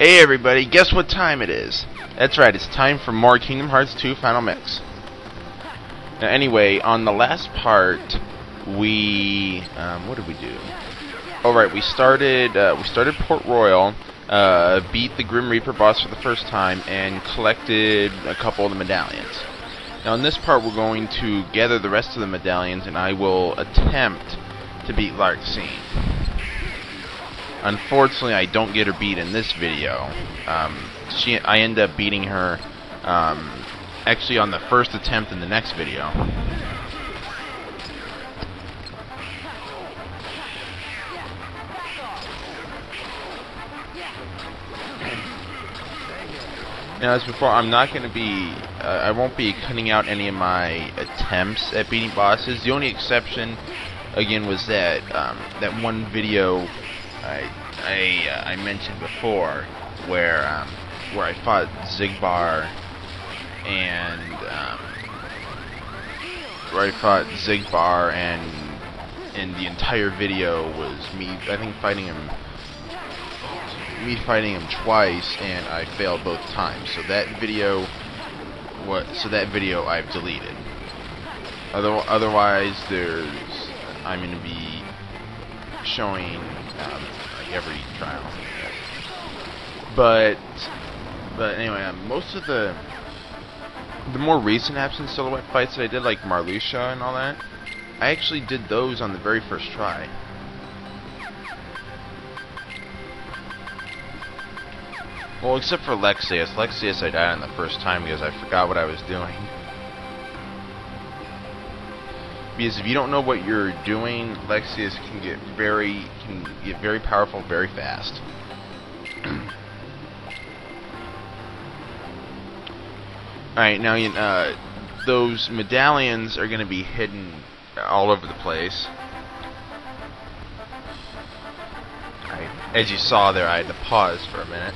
Hey everybody, guess what time it is? That's right, it's time for more Kingdom Hearts 2 Final Mix. Now anyway, on the last part, we... what did we do? Alright, we started Port Royal, beat the Grim Reaper boss for the first time, and collected a couple of the medallions. Now in this part we're going to gather the rest of the medallions, and I will attempt to beat Larxene. Unfortunately, I don't get her beat in this video. I end up beating her actually on the first attempt in the next video. Now, as before, I'm not going to be, I won't be cutting out any of my attempts at beating bosses. The only exception, again, was that that one video I mentioned before, where I fought Xigbar, and the entire video was me, I think, fighting him twice, and I failed both times. So that video I've deleted. Otherwise, I'm going to be showing like every trial. But anyway, most of the more recent absent silhouette fights that I did, like Marluxia and all that, I actually did those on the very first try. Well, except for Lexius. Lexius I died on the first time because I forgot what I was doing. Because if you don't know what you're doing, Lexius can get very powerful very fast. Alright, now those medallions are going to be hidden all over the place. As you saw there, I had to pause for a minute.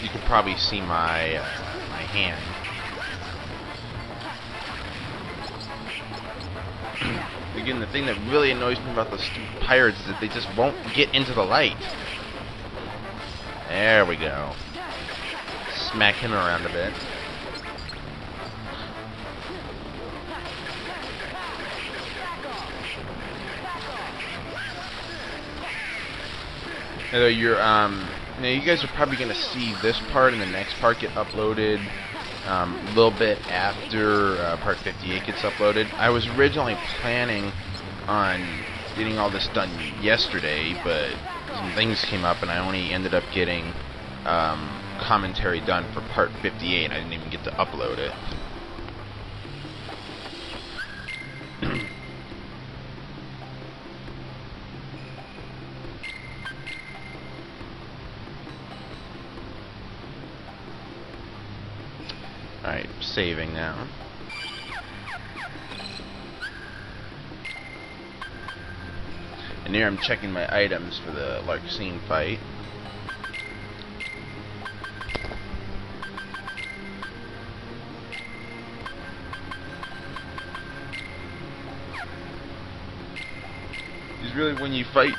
You could probably see my my hand. Again, the thing that really annoys me about those stupid pirates is that they just won't get into the light. There we go. Smack him around a bit. Now you guys are probably going to see this part and the next part get uploaded a little bit after part 58 gets uploaded. I was originally planning on getting all this done yesterday, but some things came up and I only ended up getting commentary done for part 58. I didn't even get to upload it. Alright, saving now. And here I'm checking my items for the Larxene fight. Because really, when you fight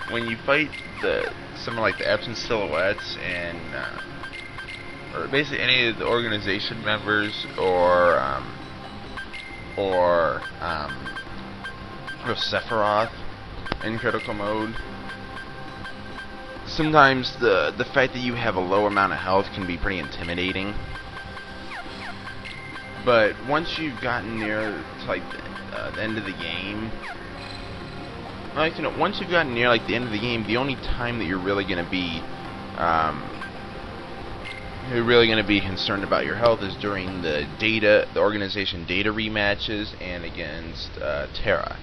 something like the absent silhouettes and or basically any of the organization members, or Sephiroth in critical mode, sometimes the fact that you have a low amount of health can be pretty intimidating. But once you've gotten near to like the end of the game, once you've gotten near like the end of the game, the only time that you're really going to be concerned about your health is during the organization data rematches and against Terra.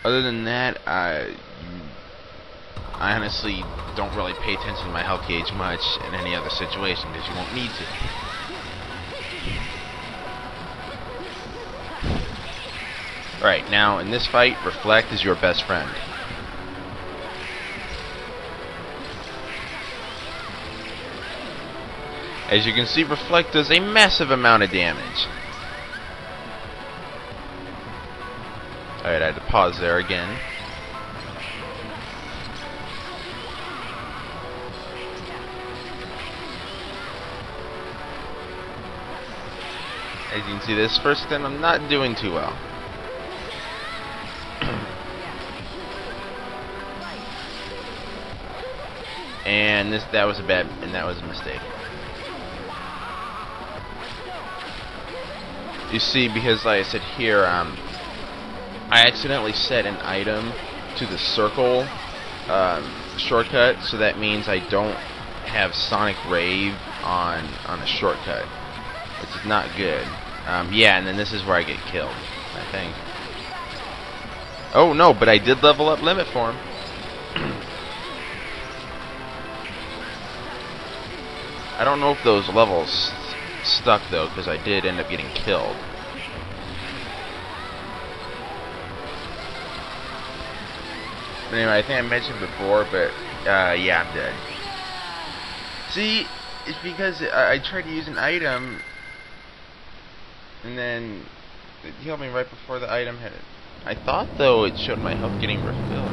Other than that, I honestly don't really pay attention to my health gauge much in any other situation because you won't need to. Alright, now in this fight, Reflect is your best friend. As you can see, Reflect does a massive amount of damage. Alright, I had to pause there again. As you can see, this first attempt I'm not doing too well. And that was a mistake. You see, because like I said here, I accidentally set an item to the circle shortcut, so that means I don't have Sonic Rave on a shortcut, which is not good. Yeah, and then this is where I get killed, I think. Oh no, but I did level up Limit Form. I don't know if those levels stuck though, because I did end up getting killed. But anyway, I think I mentioned before, but yeah, I'm dead. See, it's because I tried to use an item, and then it healed me right before the item hit it. I thought though it showed my health getting refilled.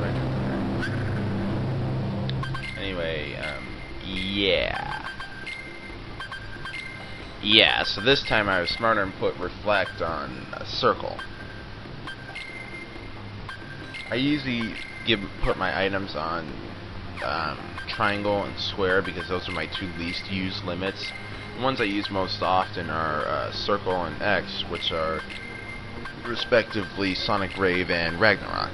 Anyway, yeah. Yeah, so this time I was smarter and put Reflect on a circle. I usually put my items on Triangle and Square because those are my two least used limits. The ones I use most often are Circle and X, which are respectively Sonic Rave and Ragnarok.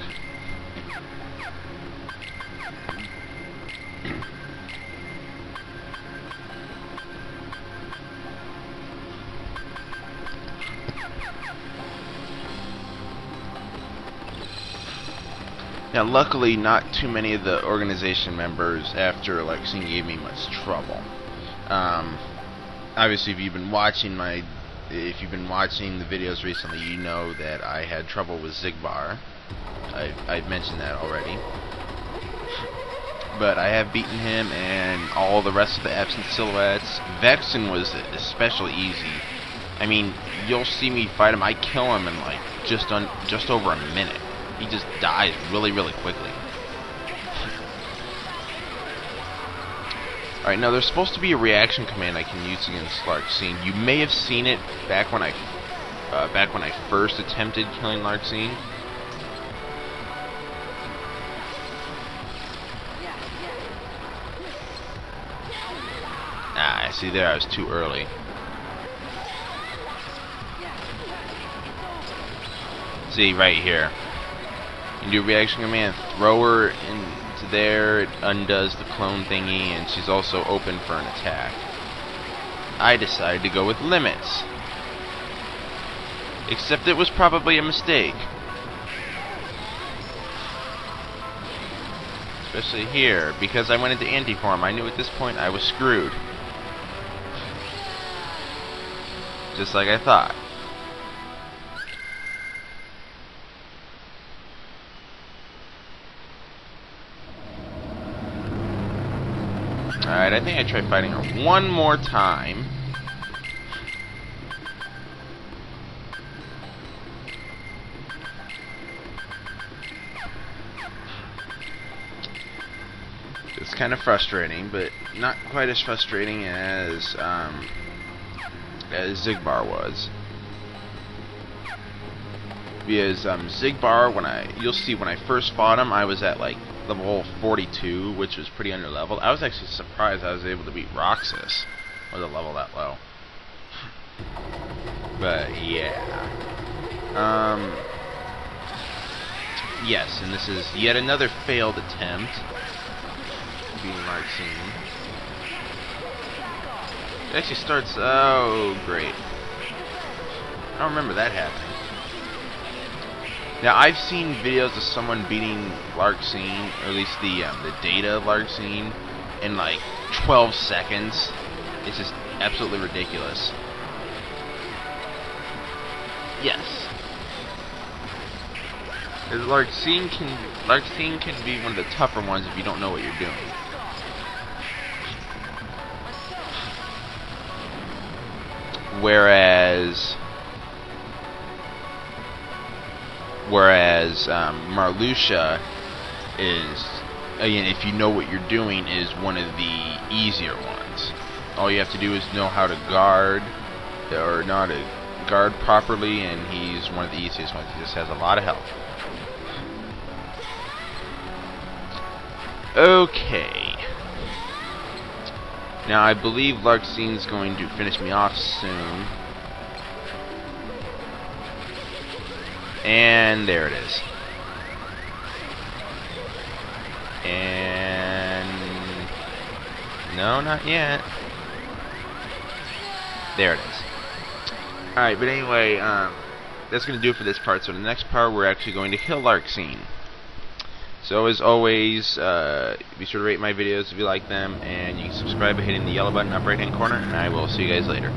Now, luckily, not too many of the organization members after Larxene gave me much trouble. Obviously, if you've been watching the videos recently, you know that I had trouble with Xigbar. I've mentioned that already. But I have beaten him and all the rest of the absent silhouettes. Vexen was especially easy. I mean, you'll see me fight him. I kill him in like just over a minute. He just dies really, really quickly. Alright, now there's supposed to be a reaction command I can use against Larxene. You may have seen it back when I first attempted killing Larxene. Ah, I see there I was too early. See, right here. You do reaction command, throw her into there, it undoes the clone thingy, and she's also open for an attack. I decided to go with limits. Except it was probably a mistake. Especially here, because I went into anti-form. I knew at this point I was screwed. Just like I thought. Alright, I think I tried fighting her one more time. It's kind of frustrating, but not quite as frustrating as Xigbar was. Because Xigbar, you'll see when I first fought him, I was at like level 42, which was pretty under leveled. I was actually surprised I was able to beat Roxas with a level that low. But yeah. Yes, and this is yet another failed attempt beating Larxene. It actually starts. Oh, great. I don't remember that happening. Now, I've seen videos of someone beating Larxene, or at least the data of Larxene, in like 12 seconds. It's just absolutely ridiculous. Yes. Larxene can be one of the tougher ones if you don't know what you're doing. Whereas Whereas Marluxia is, again, if you know what you're doing, is one of the easier ones. All you have to do is know how to guard, or know how to guard properly, and he's one of the easiest ones. He just has a lot of health. Okay. Now I believe Larxene's going to finish me off soon. And there it is. And no, not yet. There it is. Alright, but anyway, that's going to do it for this part. So the next part, we're actually going to kill Larxene. So as always, be sure to rate my videos if you like them, and you can subscribe by hitting the yellow button up right hand corner, and I will see you guys later.